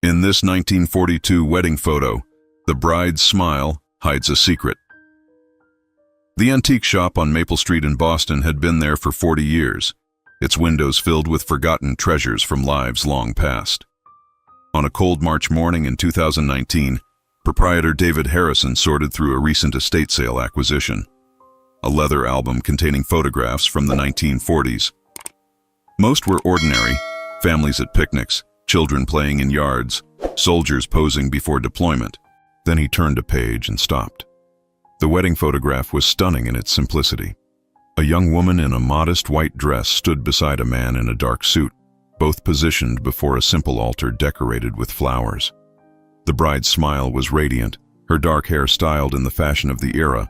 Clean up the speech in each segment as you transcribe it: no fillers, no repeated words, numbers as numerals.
In this 1942 wedding photo, the bride's smile hides a secret. The antique shop on Maple Street in Boston had been there for 40 years, its windows filled with forgotten treasures from lives long past. On a cold March morning in 2019, proprietor David Harrison sorted through a recent estate sale acquisition, a leather album containing photographs from the 1940s. Most were ordinary, families at picnics, children playing in yards, soldiers posing before deployment. Then he turned a page and stopped. The wedding photograph was stunning in its simplicity. A young woman in a modest white dress stood beside a man in a dark suit, both positioned before a simple altar decorated with flowers. The bride's smile was radiant, her dark hair styled in the fashion of the era,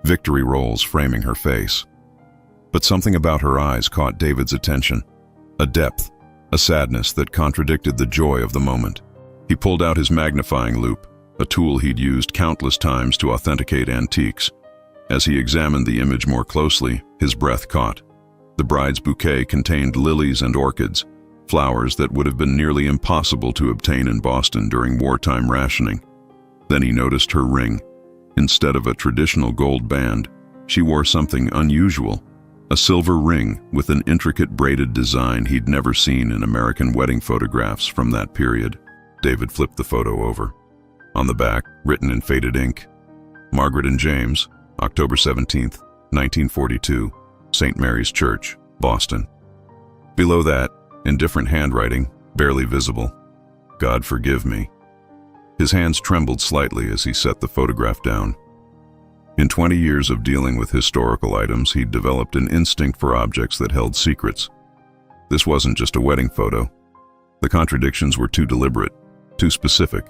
victory rolls framing her face. But something about her eyes caught David's attention, a depth, a sadness that contradicted the joy of the moment. He pulled out his magnifying loupe, a tool he'd used countless times to authenticate antiques. As he examined the image more closely, his breath caught. The bride's bouquet contained lilies and orchids, flowers that would have been nearly impossible to obtain in Boston during wartime rationing. Then he noticed her ring. Instead of a traditional gold band, she wore something unusual, a silver ring with an intricate braided design he'd never seen in American wedding photographs from that period. David flipped the photo over. On the back, written in faded ink, Margaret and James, October 17, 1942, St. Mary's Church, Boston. Below that, in different handwriting, barely visible, God forgive me. His hands trembled slightly as he set the photograph down. In 20 years of dealing with historical items, he'd developed an instinct for objects that held secrets. This wasn't just a wedding photo. The contradictions were too deliberate, too specific.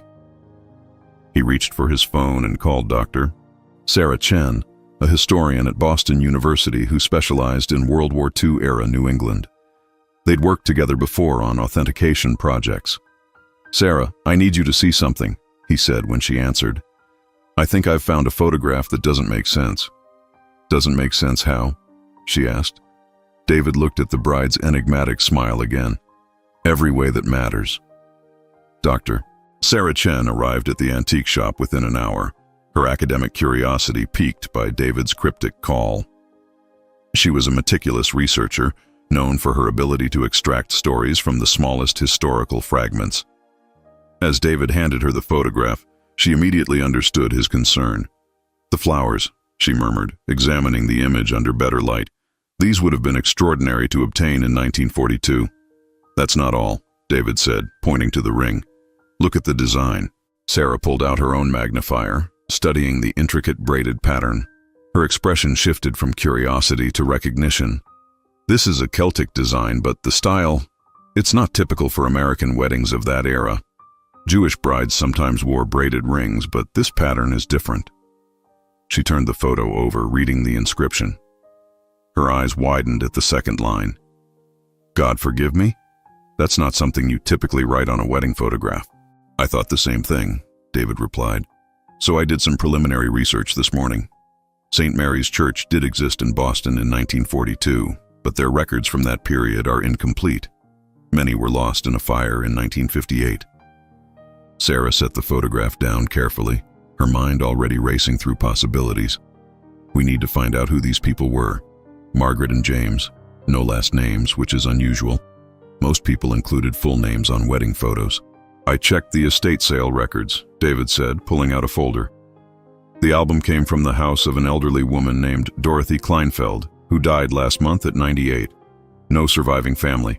He reached for his phone and called Dr. Sarah Chen, a historian at Boston University who specialized in World War II-era New England. They'd worked together before on authentication projects. "Sarah, I need you to see something," he said when she answered. "I think I've found a photograph that doesn't make sense." "Doesn't make sense how?" she asked. David looked at the bride's enigmatic smile again. "Every way that matters." Dr. Sarah Chen arrived at the antique shop within an hour, her academic curiosity piqued by David's cryptic call. She was a meticulous researcher, known for her ability to extract stories from the smallest historical fragments. As David handed her the photograph, she immediately understood his concern. "The flowers," she murmured, examining the image under better light. "These would have been extraordinary to obtain in 1942. "That's not all," David said, pointing to the ring. "Look at the design." Sarah pulled out her own magnifier, studying the intricate braided pattern. Her expression shifted from curiosity to recognition. "This is a Celtic design, but the style, it's not typical for American weddings of that era. Jewish brides sometimes wore braided rings, but this pattern is different." She turned the photo over, reading the inscription. Her eyes widened at the second line. "God forgive me? That's not something you typically write on a wedding photograph." "I thought the same thing," David replied. "So I did some preliminary research this morning. St. Mary's Church did exist in Boston in 1942, but their records from that period are incomplete. Many were lost in a fire in 1958. Sarah set the photograph down carefully, her mind already racing through possibilities. "We need to find out who these people were. Margaret and James, no last names, which is unusual. Most people included full names on wedding photos." "I checked the estate sale records," David said, pulling out a folder. "The album came from the house of an elderly woman named Dorothy Kleinfeld, who died last month at 98. No surviving family.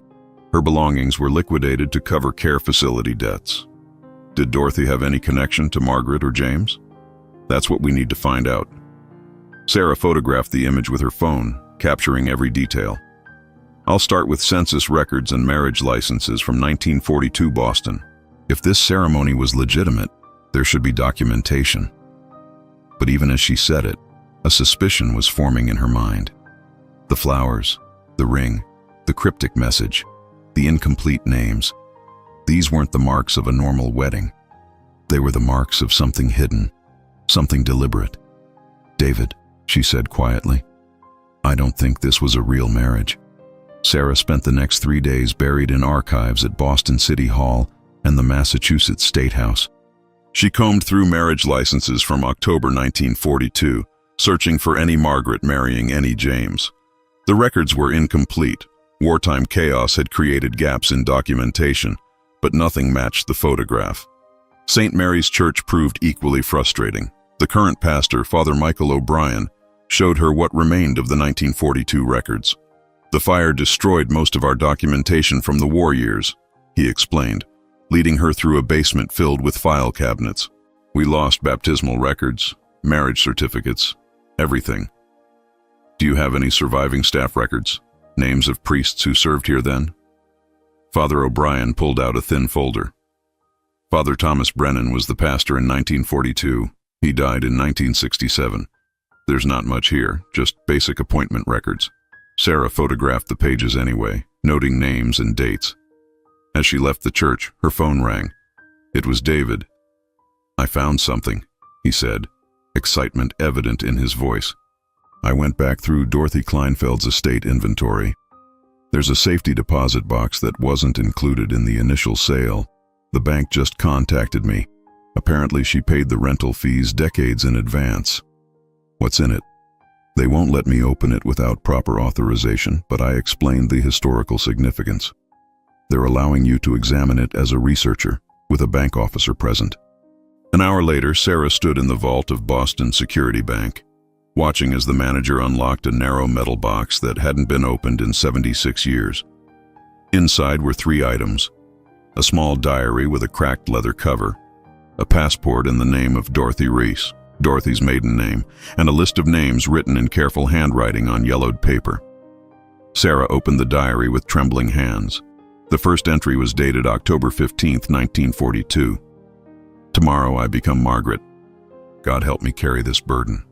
Her belongings were liquidated to cover care facility debts. Did Dorothy have any connection to Margaret or James? That's what we need to find out." Sarah photographed the image with her phone, capturing every detail. "I'll start with census records and marriage licenses from 1942 Boston. If this ceremony was legitimate, there should be documentation." But even as she said it, a suspicion was forming in her mind. The flowers, the ring, the cryptic message, the incomplete names. These weren't the marks of a normal wedding. They were the marks of something hidden, something deliberate. "David," she said quietly, "I don't think this was a real marriage." Sarah spent the next 3 days buried in archives at Boston City Hall and the Massachusetts State House. She combed through marriage licenses from October 1942, searching for any Margaret marrying any James. The records were incomplete. Wartime chaos had created gaps in documentation, but nothing matched the photograph. St. Mary's Church proved equally frustrating. The current pastor, Father Michael O'Brien, showed her what remained of the 1942 records. "The fire destroyed most of our documentation from the war years," he explained, leading her through a basement filled with file cabinets. "We lost baptismal records, marriage certificates, everything." "Do you have any surviving staff records? Names of priests who served here then?" Father O'Brien pulled out a thin folder. "Father Thomas Brennan was the pastor in 1942. He died in 1967. There's not much here, just basic appointment records." Sarah photographed the pages anyway, noting names and dates. As she left the church, her phone rang. It was David. "I found something," he said, excitement evident in his voice. "I went back through Dorothy Kleinfeld's estate inventory. There's a safety deposit box that wasn't included in the initial sale. The bank just contacted me. Apparently she paid the rental fees decades in advance." "What's in it?" "They won't let me open it without proper authorization, but I explained the historical significance. They're allowing you to examine it as a researcher, with a bank officer present." An hour later, Sarah stood in the vault of Boston Security Bank, watching as the manager unlocked a narrow metal box that hadn't been opened in 76 years. Inside were 3 items: a small diary with a cracked leather cover, a passport in the name of Dorothy Reese, Dorothy's maiden name, and a list of names written in careful handwriting on yellowed paper. Sarah opened the diary with trembling hands. The first entry was dated October 15, 1942. "Tomorrow I become Margaret. God help me carry this burden.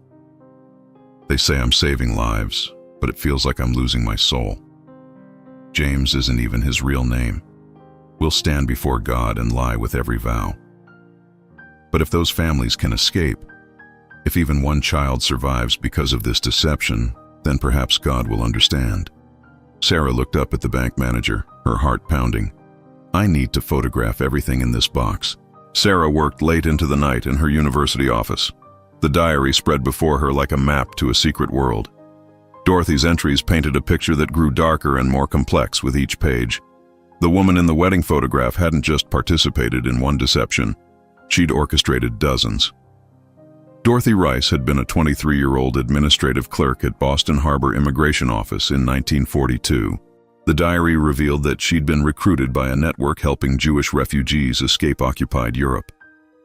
They say I'm saving lives, but it feels like I'm losing my soul. James isn't even his real name. We'll stand before God and lie with every vow. But if those families can escape, if even one child survives because of this deception, then perhaps God will understand." Sarah looked up at the bank manager, her heart pounding. "I need to photograph everything in this box." Sarah worked late into the night in her university office. The diary spread before her like a map to a secret world. Dorothy's entries painted a picture that grew darker and more complex with each page. The woman in the wedding photograph hadn't just participated in one deception. She'd orchestrated dozens. Dorothy Rice had been a 23-year-old administrative clerk at Boston Harbor Immigration Office in 1942. The diary revealed that she'd been recruited by a network helping Jewish refugees escape occupied Europe.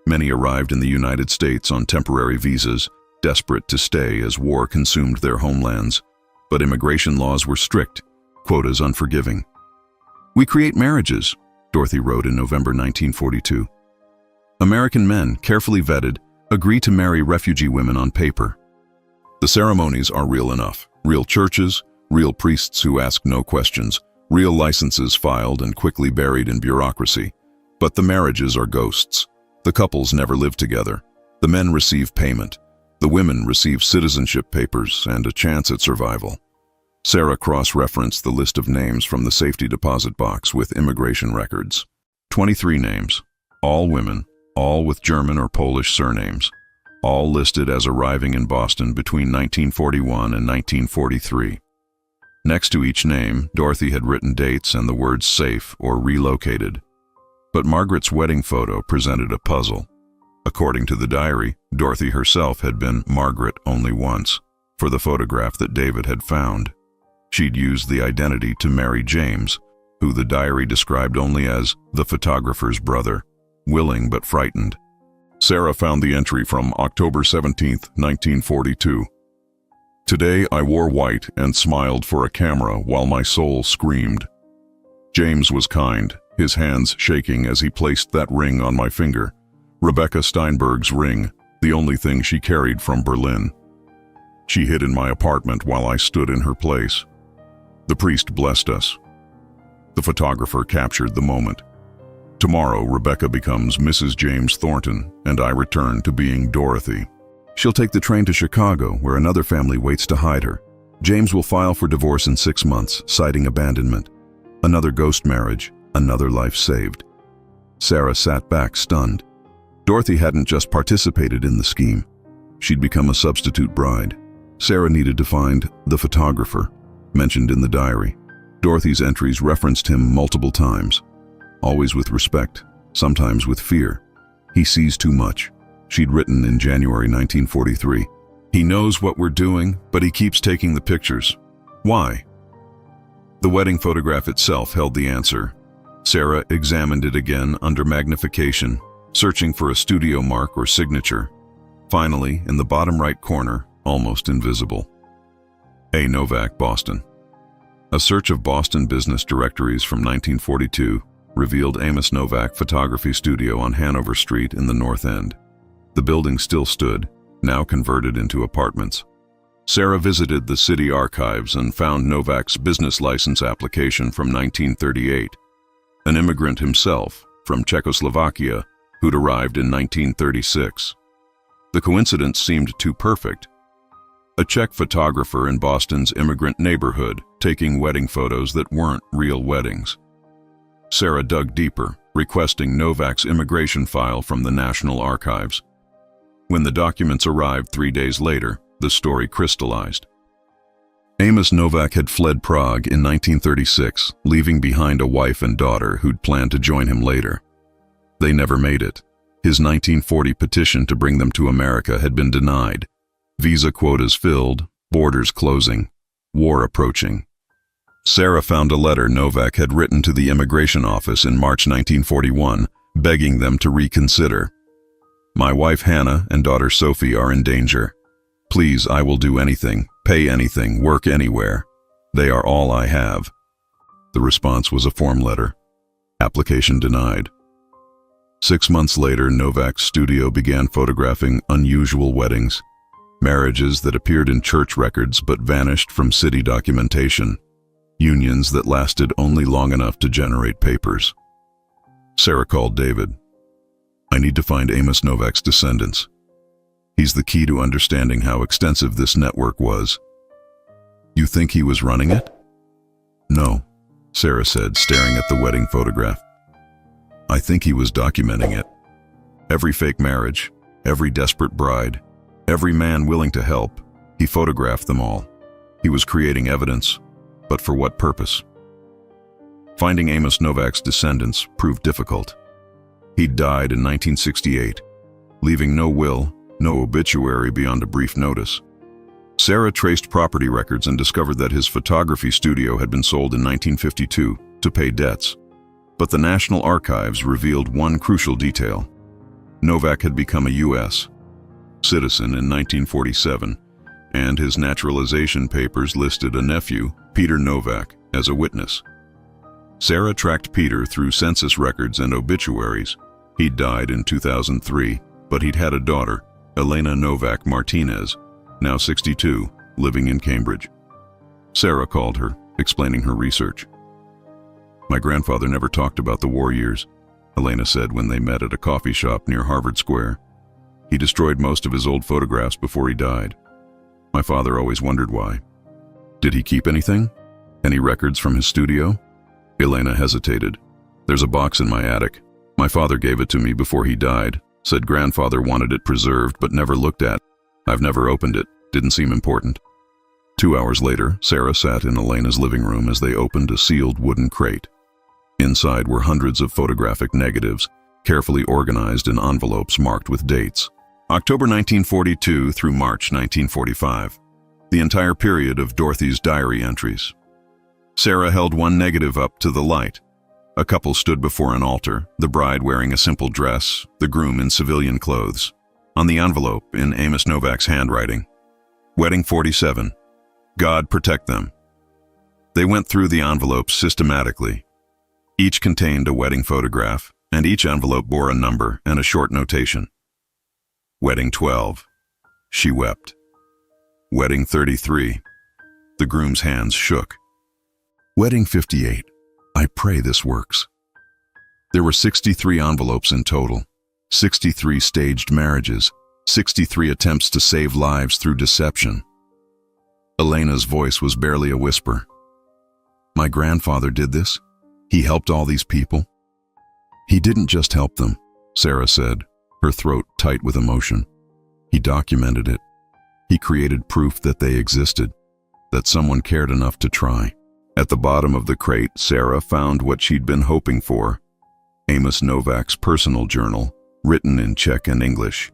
Many arrived in the United States on temporary visas, desperate to stay as war consumed their homelands. But immigration laws were strict, quotas unforgiving. "We create marriages," Dorothy wrote in November 1942. "American men, carefully vetted, agree to marry refugee women on paper. The ceremonies are real enough. Real churches, real priests who ask no questions, real licenses filed and quickly buried in bureaucracy. But the marriages are ghosts. The couples never live together. The men receive payment. The women receive citizenship papers and a chance at survival." Sarah cross-referenced the list of names from the safety deposit box with immigration records. 23 names, all women, all with German or Polish surnames, all listed as arriving in Boston between 1941 and 1943. Next to each name, Dorothy had written dates and the words safe or relocated. But Margaret's wedding photo presented a puzzle. According to the diary, Dorothy herself had been Margaret only once, for the photograph that David had found. She'd used the identity to marry James, who the diary described only as the photographer's brother, willing but frightened. Sarah found the entry from October 17, 1942. "Today I wore white and smiled for a camera while my soul screamed. James was kind, his hands shaking as he placed that ring on my finger. Rebecca Steinberg's ring, the only thing she carried from Berlin. She hid in my apartment while I stood in her place. The priest blessed us. The photographer captured the moment. Tomorrow, Rebecca becomes Mrs. James Thornton, and I return to being Dorothy. She'll take the train to Chicago, where another family waits to hide her. James will file for divorce in 6 months, citing abandonment. Another ghost marriage, another life saved. Sarah sat back, stunned. Dorothy hadn't just participated in the scheme. She'd become a substitute bride. Sarah needed to find the photographer, mentioned in the diary. Dorothy's entries referenced him multiple times, always with respect, sometimes with fear. He sees too much, she'd written in January 1943. He knows what we're doing, but he keeps taking the pictures. Why? The wedding photograph itself held the answer. Sarah examined it again under magnification, searching for a studio mark or signature. Finally, in the bottom right corner, almost invisible. A. Novak, Boston. A search of Boston business directories from 1942 revealed Amos Novak Photography Studio on Hanover Street in the North End. The building still stood, now converted into apartments. Sarah visited the city archives and found Novak's business license application from 1938. An immigrant himself, from Czechoslovakia, who'd arrived in 1936. The coincidence seemed too perfect. A Czech photographer in Boston's immigrant neighborhood, taking wedding photos that weren't real weddings. Sarah dug deeper, requesting Novak's immigration file from the National Archives. When the documents arrived 3 days later, the story crystallized. Amos Novak had fled Prague in 1936, leaving behind a wife and daughter who'd planned to join him later. They never made it. His 1940 petition to bring them to America had been denied. Visa quotas filled, borders closing, war approaching. Sarah found a letter Novak had written to the immigration office in March 1941, begging them to reconsider. My wife Hannah and daughter Sophie are in danger. Please, I will do anything, pay anything, work anywhere. They are all I have. The response was a form letter. Application denied. 6 months later, Novak's studio began photographing unusual weddings, marriages that appeared in church records but vanished from city documentation, unions that lasted only long enough to generate papers. Sarah called David. I need to find Amos Novak's descendants. He's the key to understanding how extensive this network was. You think he was running it? No, Sarah said, staring at the wedding photograph. I think he was documenting it. Every fake marriage, every desperate bride, every man willing to help, he photographed them all. He was creating evidence, but for what purpose? Finding Amos Novak's descendants proved difficult. He'd died in 1968, leaving no will, no obituary beyond a brief notice. Sarah traced property records and discovered that his photography studio had been sold in 1952 to pay debts. But the National Archives revealed one crucial detail. Novak had become a U.S. citizen in 1947, and his naturalization papers listed a nephew, Peter Novak, as a witness. Sarah tracked Peter through census records and obituaries. He'd died in 2003, but he'd had a daughter, Elena Novak Martinez, now 62, living in Cambridge. Sarah called her, explaining her research. My grandfather never talked about the war years, Elena said when they met at a coffee shop near Harvard Square. He destroyed most of his old photographs before he died. My father always wondered why. Did he keep anything? Any records from his studio? Elena hesitated. There's a box in my attic. My father gave it to me before he died, said grandfather wanted it preserved but never looked at. I've never opened it, didn't seem important. 2 hours later, Sarah sat in Elena's living room as they opened a sealed wooden crate. Inside were hundreds of photographic negatives, carefully organized in envelopes marked with dates. October 1942 through March 1945. The entire period of Dorothy's diary entries. Sarah held one negative up to the light. A couple stood before an altar, the bride wearing a simple dress, the groom in civilian clothes. On the envelope, in Amos Novak's handwriting, Wedding 47. God protect them. They went through the envelopes systematically. Each contained a wedding photograph, and each envelope bore a number and a short notation. Wedding 12. She wept. Wedding 33. The groom's hands shook. Wedding 58. I pray this works. There were 63 envelopes in total, 63 staged marriages, 63 attempts to save lives through deception. Elena's voice was barely a whisper. My grandfather did this? He helped all these people? He didn't just help them, Sarah said, her throat tight with emotion. He documented it. He created proof that they existed, that someone cared enough to try. At the bottom of the crate, Sarah found what she'd been hoping for: Amos Novak's personal journal, written in Czech and English.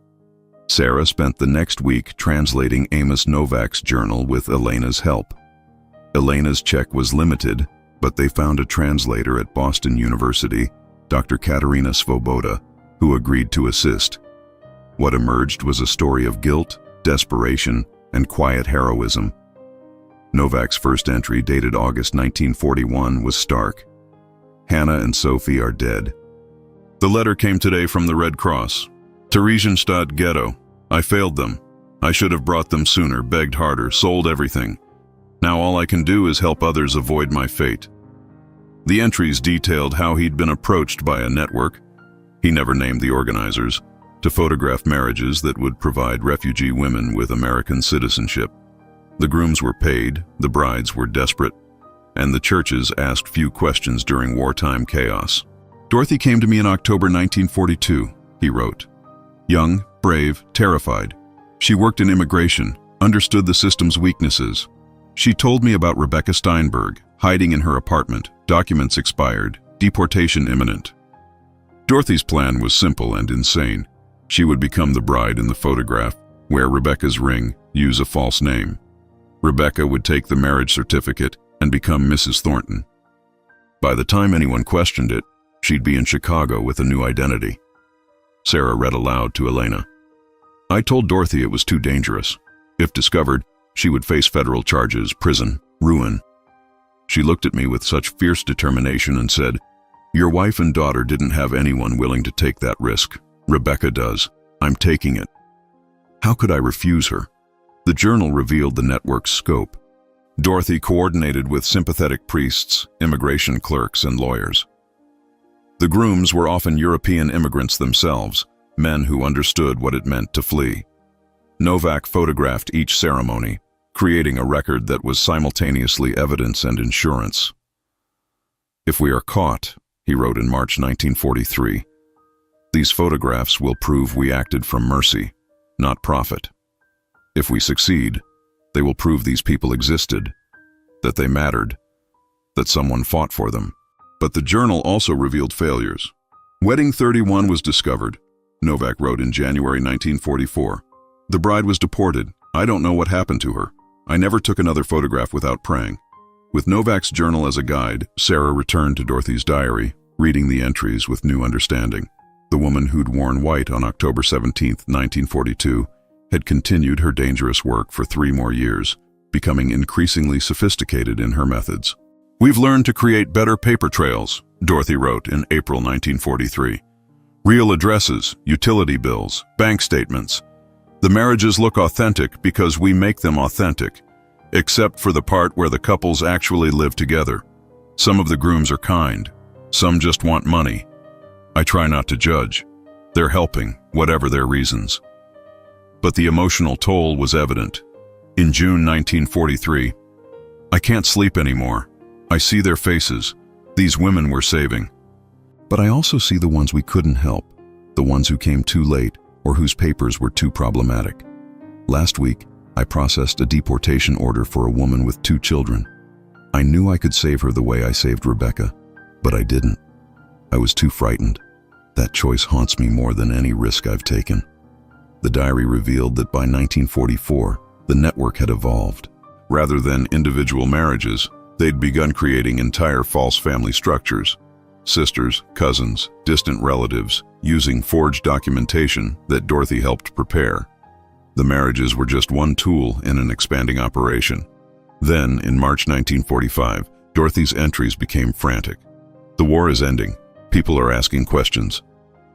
Sarah spent the next week translating Amos Novak's journal with Elena's help. Elena's Czech was limited, but they found a translator at Boston University, Dr. Katarina Svoboda, who agreed to assist. What emerged was a story of guilt, desperation, and quiet heroism. Novak's first entry, dated August 1941, was stark. Hannah and Sophie are dead. The letter came today from the Red Cross. Theresienstadt Ghetto. I failed them. I should have brought them sooner, begged harder, sold everything. Now all I can do is help others avoid my fate. The entries detailed how he'd been approached by a network, he never named the organizers, to photograph marriages that would provide refugee women with American citizenship. The grooms were paid, the brides were desperate, and the churches asked few questions during wartime chaos. Dorothy came to me in October 1942, he wrote. Young, brave, terrified. She worked in immigration, understood the system's weaknesses. She told me about Rebecca Steinberg, hiding in her apartment, documents expired, deportation imminent. Dorothy's plan was simple and insane. She would become the bride in the photograph, wear Rebecca's ring, use a false name. Rebecca would take the marriage certificate and become Mrs. Thornton. By the time anyone questioned it, she'd be in Chicago with a new identity. Sarah read aloud to Elena. I told Dorothy it was too dangerous. If discovered, she would face federal charges, prison, ruin. She looked at me with such fierce determination and said, Your wife and daughter didn't have anyone willing to take that risk. Rebecca does. I'm taking it. How could I refuse her? The journal revealed the network's scope. Dorothy coordinated with sympathetic priests, immigration clerks, and lawyers. The grooms were often European immigrants themselves, men who understood what it meant to flee. Novak photographed each ceremony, creating a record that was simultaneously evidence and insurance. If we are caught, he wrote in March 1943, these photographs will prove we acted from mercy, not profit. If we succeed, they will prove these people existed, that they mattered, that someone fought for them. But the journal also revealed failures. Wedding 31 was discovered, Novak wrote in January 1944. The bride was deported. I don't know what happened to her. I never took another photograph without praying. With Novak's journal as a guide, Sarah returned to Dorothy's diary, reading the entries with new understanding. The woman who'd worn white on October 17, 1942, had continued her dangerous work for 3 more years, becoming increasingly sophisticated in her methods. We've learned to create better paper trails, Dorothy wrote in April 1943. Real addresses, utility bills, bank statements. The marriages look authentic because we make them authentic, except for the part where the couples actually live together. Some of the grooms are kind, some just want money. I try not to judge. They're helping, whatever their reasons. But the emotional toll was evident. In June 1943, I can't sleep anymore. I see their faces. These women we're saving. But I also see the ones we couldn't help, the ones who came too late or whose papers were too problematic. Last week, I processed a deportation order for a woman with 2 children. I knew I could save her the way I saved Rebecca, but I didn't. I was too frightened. That choice haunts me more than any risk I've taken. The diary revealed that by 1944, the network had evolved. Rather than individual marriages, they'd begun creating entire false family structures. Sisters, cousins, distant relatives, using forged documentation that Dorothy helped prepare. The marriages were just one tool in an expanding operation. Then, in March 1945, Dorothy's entries became frantic. The war is ending. People are asking questions.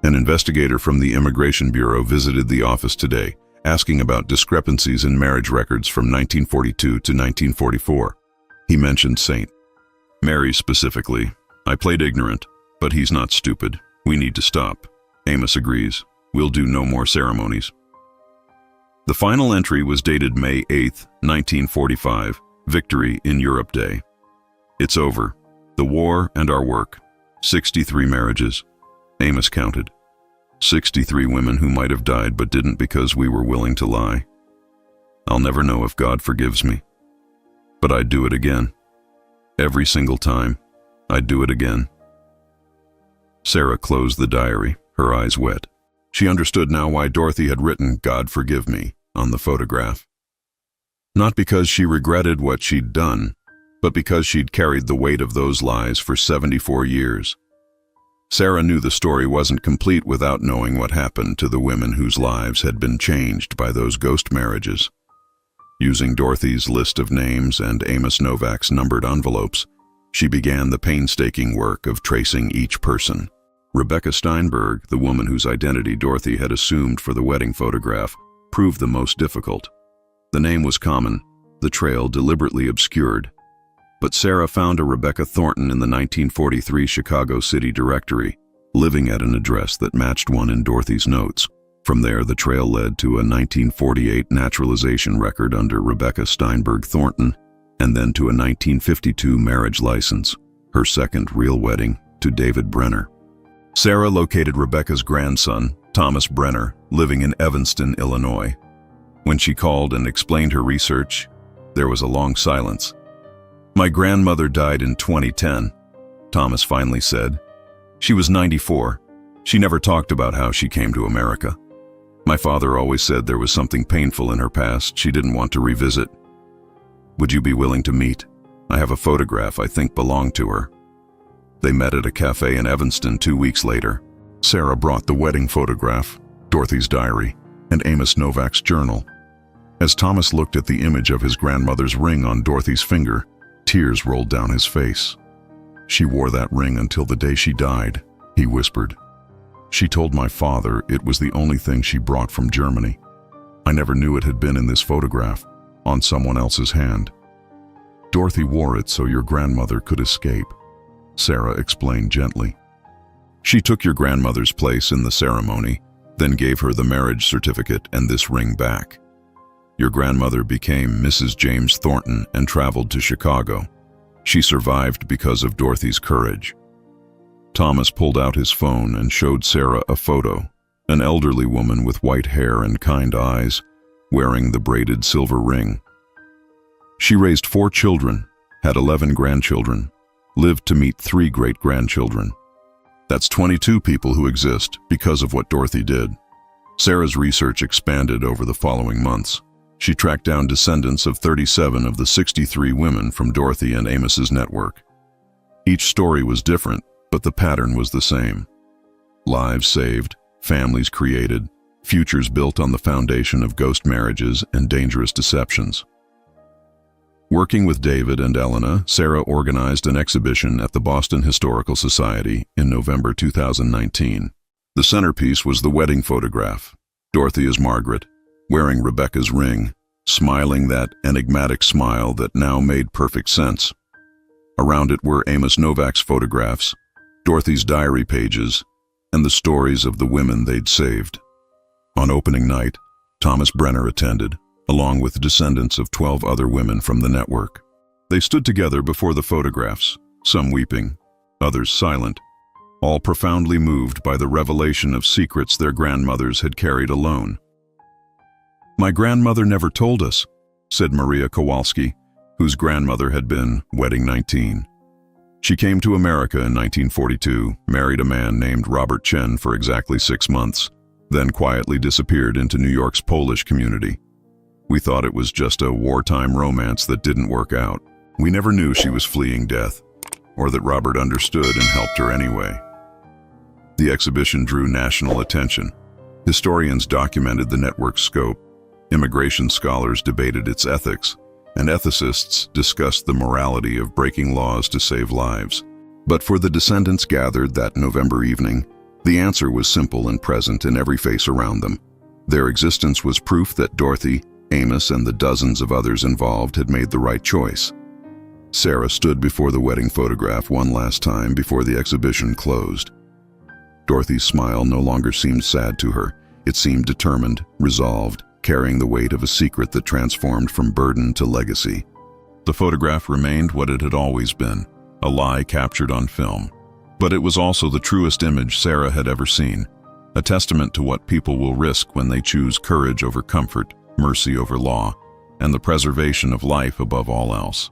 An investigator from the Immigration Bureau visited the office today, asking about discrepancies in marriage records from 1942 to 1944. He mentioned St. Mary specifically. I played ignorant, but he's not stupid. We need to stop. Amos agrees. We'll do no more ceremonies. The final entry was dated May 8, 1945, Victory in Europe Day. It's over. The war and our work. 63 marriages. Amos counted. 63 women who might have died but didn't because we were willing to lie. I'll never know if God forgives me. But I'd do it again. Every single time, I'd do it again. Sarah closed the diary, her eyes wet. She understood now why Dorothy had written "God forgive me" on the photograph. Not because she regretted what she'd done, but because she'd carried the weight of those lies for 74 years. Sarah knew the story wasn't complete without knowing what happened to the women whose lives had been changed by those ghost marriages. Using Dorothy's list of names and Amos Novak's numbered envelopes, she began the painstaking work of tracing each person. Rebecca Steinberg, the woman whose identity Dorothy had assumed for the wedding photograph, proved the most difficult. The name was common, the trail deliberately obscured. But Sarah found a Rebecca Thornton in the 1943 Chicago City Directory, living at an address that matched one in Dorothy's notes. From there, the trail led to a 1948 naturalization record under Rebecca Steinberg Thornton, and then to a 1952 marriage license, her second real wedding, to David Brenner. Sarah located Rebecca's grandson, Thomas Brenner, living in Evanston, Illinois. When she called and explained her research, there was a long silence. "My grandmother died in 2010, Thomas finally said. She was 94. She never talked about how she came to America. My father always said there was something painful in her past she didn't want to revisit. Would you be willing to meet? I have a photograph I think belonged to her." They met at a cafe in Evanston 2 weeks later. Sarah brought the wedding photograph, Dorothy's diary, and Amos Novak's journal. As Thomas looked at the image of his grandmother's ring on Dorothy's finger, tears rolled down his face. "She wore that ring until the day she died," he whispered. "She told my father it was the only thing she brought from Germany. I never knew it had been in this photograph, on someone else's hand. Dorothy wore it so your grandmother could escape," Sarah explained gently. "She took your grandmother's place in the ceremony, then gave her the marriage certificate and this ring back. Your grandmother became Mrs. James Thornton and traveled to Chicago. She survived because of Dorothy's courage." Thomas pulled out his phone and showed Sarah a photo, an elderly woman with white hair and kind eyes, wearing the braided silver ring. She raised 4 children, had 11 grandchildren, lived to meet 3 great-grandchildren. That's 22 people who exist because of what Dorothy did. Sarah's research expanded over the following months. She tracked down descendants of 37 of the 63 women from Dorothy and Amos's network. Each story was different, but the pattern was the same. Lives saved, families created, futures built on the foundation of ghost marriages and dangerous deceptions. Working with David and Elena, Sarah organized an exhibition at the Boston Historical Society in November 2019. The centerpiece was the wedding photograph, Dorothy as Margaret, wearing Rebecca's ring, smiling that enigmatic smile that now made perfect sense. Around it were Amos Novak's photographs, Dorothy's diary pages, and the stories of the women they'd saved. On opening night, Thomas Brenner attended, along with descendants of 12 other women from the network. They stood together before the photographs, some weeping, others silent, all profoundly moved by the revelation of secrets their grandmothers had carried alone. "My grandmother never told us," said Maria Kowalski, whose grandmother had been wedding 19. She came to America in 1942, married a man named Robert Chen for exactly 6 months, then quietly disappeared into New York's Polish community. We thought it was just a wartime romance that didn't work out. We never knew she was fleeing death, or that Robert understood and helped her anyway." The exhibition drew national attention. Historians documented the network's scope, immigration scholars debated its ethics, and ethicists discussed the morality of breaking laws to save lives. But for the descendants gathered that November evening, the answer was simple and present in every face around them. Their existence was proof that Dorothy, Amos, and the dozens of others involved had made the right choice. Sarah stood before the wedding photograph one last time before the exhibition closed. Dorothy's smile no longer seemed sad to her. It seemed determined, resolved, carrying the weight of a secret that transformed from burden to legacy. The photograph remained what it had always been, a lie captured on film, But it was also the truest image Sarah had ever seen, a testament to what people will risk when they choose courage over comfort, mercy over law, and the preservation of life above all else.